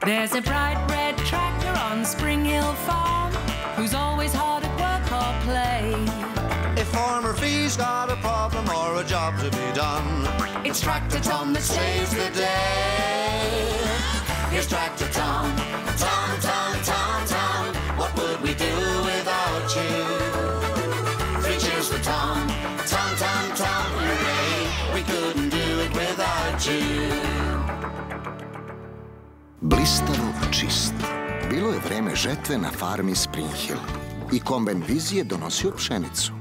There's a bright red tractor on Spring Hill Farm who's always hard at work or play. If Farmer Fee's got a problem or a job to be done, It's Tractor Tom that saves the day. Here's Tractor Tom. Tom, Tom, Tom, Tom. What would we do without you? 3 cheers for Tom. Tom, Tom, Tom, hooray. We couldn't do it without you. Blistavo čist. Bilo je vreme žetve na farmi Spring Hill i kombajn Vizije donosio pšenicu.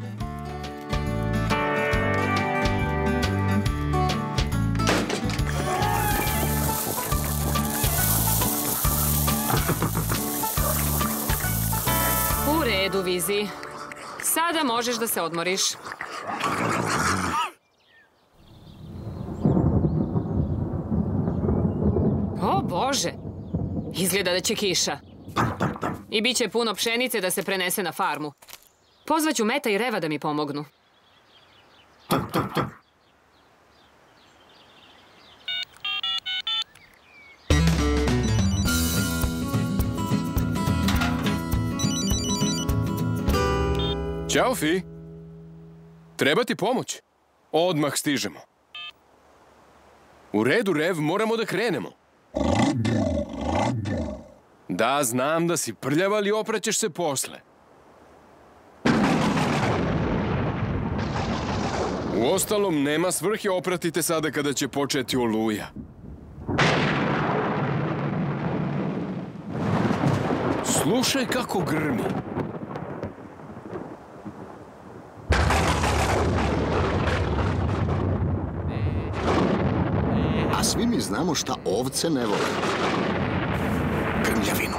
U redu, Vizi. Sada možeš da se odmoriš. O, Bože! Izgleda da će kiša. I bit će puno pšenice da se prenese na farmu. Pozvaću Meta i Reva da mi pomognu. Ćao, Fi. Treba ti pomoć? Odmah stižemo. U redu, Rev, moramo da krenemo. Da, znam da si prljav, ali opraćeš se posle. Uostalom, nema svrhe opratite sada kada će početi oluja. Slušaj kako grmi. A svi mi znamo šta ovce ne vole. Grmljavinu.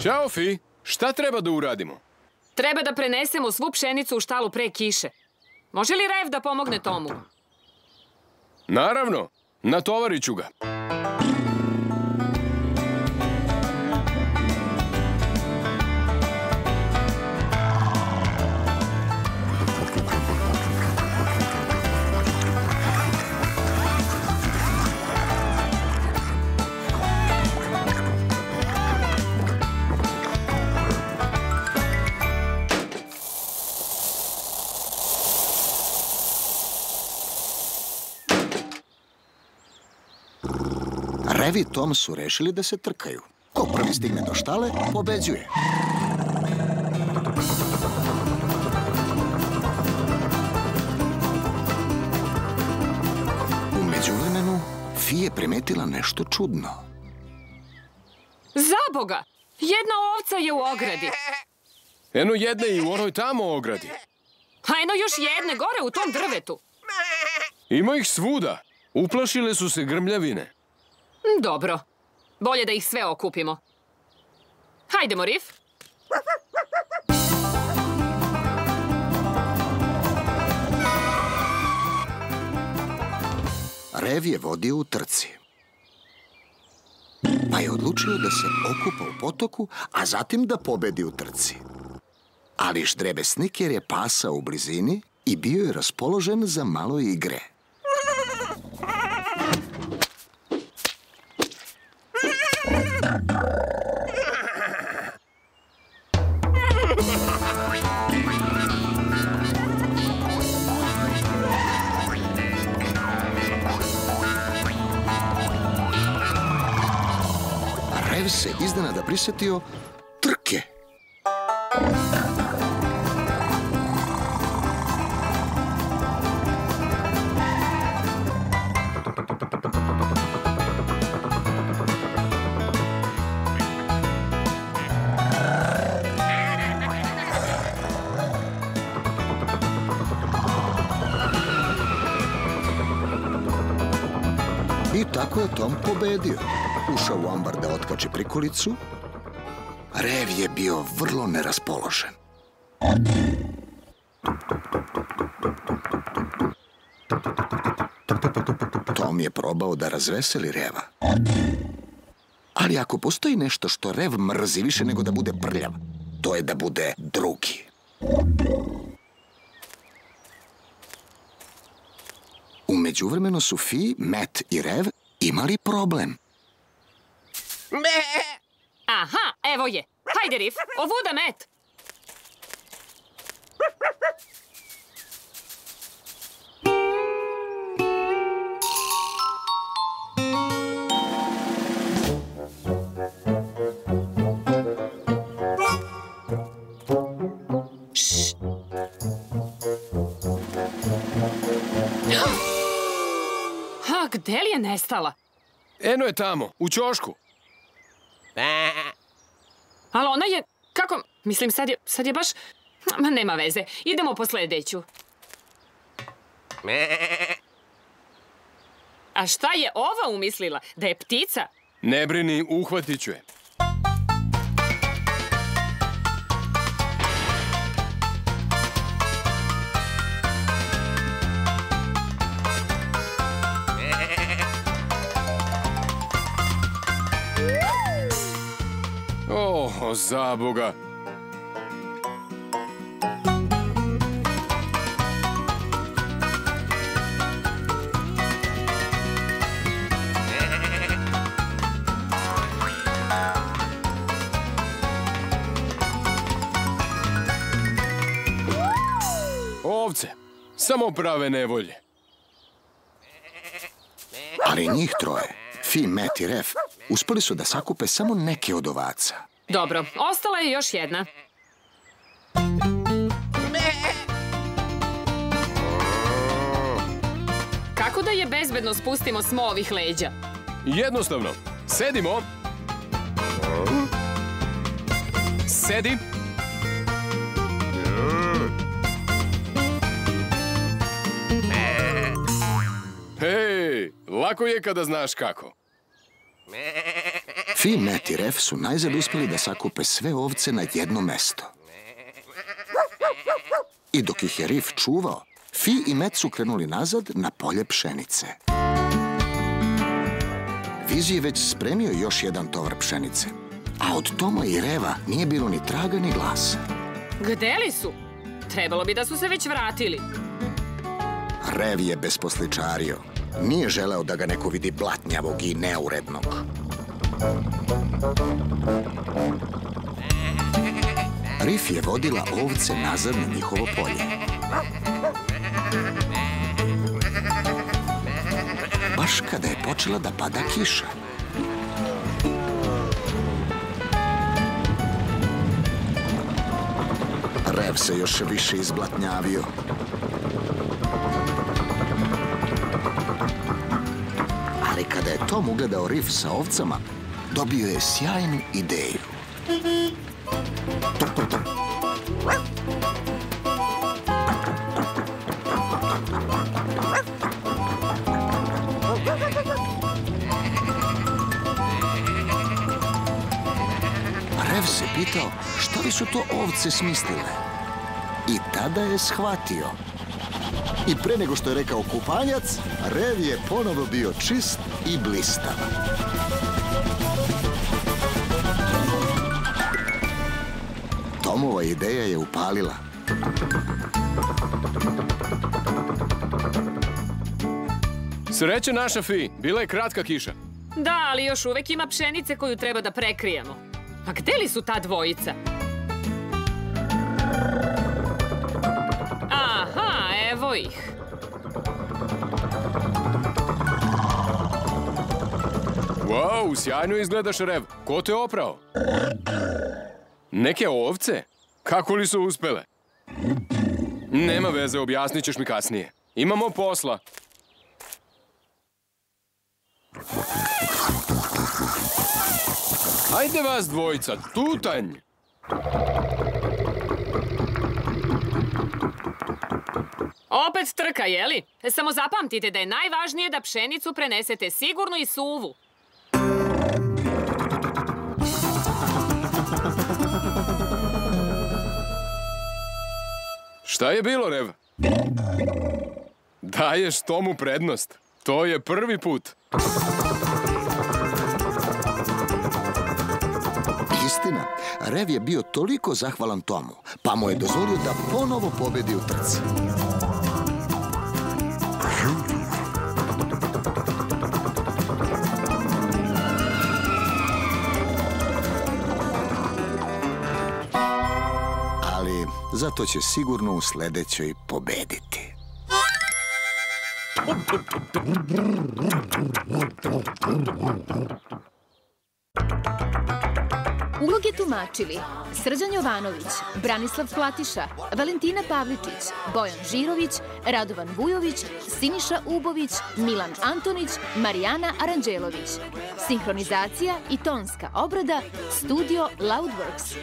Ćao, Fi. Šta treba da uradimo? Treba da prenesemo svu pšenicu u štalu pre kiše. Može li Rev da pomogne Tomu? Naravno, natovarit ću ga. Rev i Tom su rešili da se trkaju. Ko prvi stigne do štale, pobeđuje. U međuvremenu, Fi je primetila nešto čudno. Zaboga! Jedna ovca je u ogradi. Eno jedne i u onoj tamo ogradi. A eno još jedne gore u tom drvetu. Ima ih svuda. Uplašile su se grmljavine. Dobro. Bolje da ih sve okupimo. Hajdemo, Rif. Rev je vodio u trci. Pa je odlučio da se okupa u potoku, a zatim da pobedi u trci. Ali Ždrebe Sniker je pasao u blizini i bio je raspoložen za malo igre. Rev se iznenada prisetio trke. I tako je Tom pobedio. Ušao u ambar da otkači prikolicu. Rev je bio vrlo neraspoložen. Tom je probao da razveseli Reva. Ali ako postoji nešto što Rev mrzi više nego da bude prljav, to je da bude drugi. U međuvremenu su Fi, Matt i Rev imali problem. Aha, evo je. Hajde, Rif, ovuda Matt. Ha, gde li je nestala? Eno je tamo, u ćošku. Ali ona je... Kako? Mislim, sad je baš... Ma, nema veze. Idemo po sledeću. A šta je ova umislila? Da je ptica? Ne brini, uhvatit ću je. O, zaboga. Ovce, samo prave nevolje. Ali njih troje, Fi, Matt i Rev, uspeli su da sakupe samo neke od ovaca. Dobro, ostala je još jedna. Kako da je bezbedno spustimo s ovih leđa? Jednostavno, sedimo. Sedi. Hej, lako je kada znaš kako. Fi, Matt i Rev su najzad uspeli da sakupe sve ovce na jedno mesto. I dok ih je Rif čuvao, Fi i Matt su krenuli nazad na polje pšenice. Vizi je već spremio još jedan tovar pšenice, a od Toma i Reva nije bilo ni traga ni glasa. Gde li su? Trebalo bi da su se već vratili. Rev je besposličario. Nije želeo da ga neko vidi blatnjavog i neurednog. Rif je vodila ovce nazad na njihovo polje. Baš kada je počela da pada kiša. Rev se još više izblatnjavio. Ali kada je Tom ugledao Rif sa ovcama, dobio je sjajnu ideju. Rev se pitao šta li su to ovce smislile. I tada je shvatio. I pre nego što je rekao kupanjac, Rev je ponovo bio čist i blistav. Tomova ideja je upalila. Sreće naša, Fi, bila je kratka kiša. Da, ali još uvek ima pšenice koju treba da prekrijemo. A gde li su ta dvojica? Aha, evo ih. Wow, sjajno izgledaš, Rev. Ko te oprao? Neke ovce? Kako li su uspele? Nema veze, objasnit ćeš mi kasnije. Imamo posla. Ajde vas dvojica, tutanj! Opet trka, jeli? Samo zapamtite da je najvažnije da pšenicu prenesete sigurno i suvu. Šta je bilo, Rev? Daješ Tomu prednost. To je prvi put. Istina, Rev je bio toliko zahvalan Tomu, pa mu je dozvolio da ponovo pobedi u trci. Ali zato će sigurno u sledećoj pobediti. Uloge tumačili Srđan Jovanović, Branislav Platiša, Valentina Pavličić, Bojan Žirović, Radovan Vujović, Siniša Ubović, Milan Antonić, Marijana Aranđelović. Sinhronizacija i tonska obrada Studio Loudworks.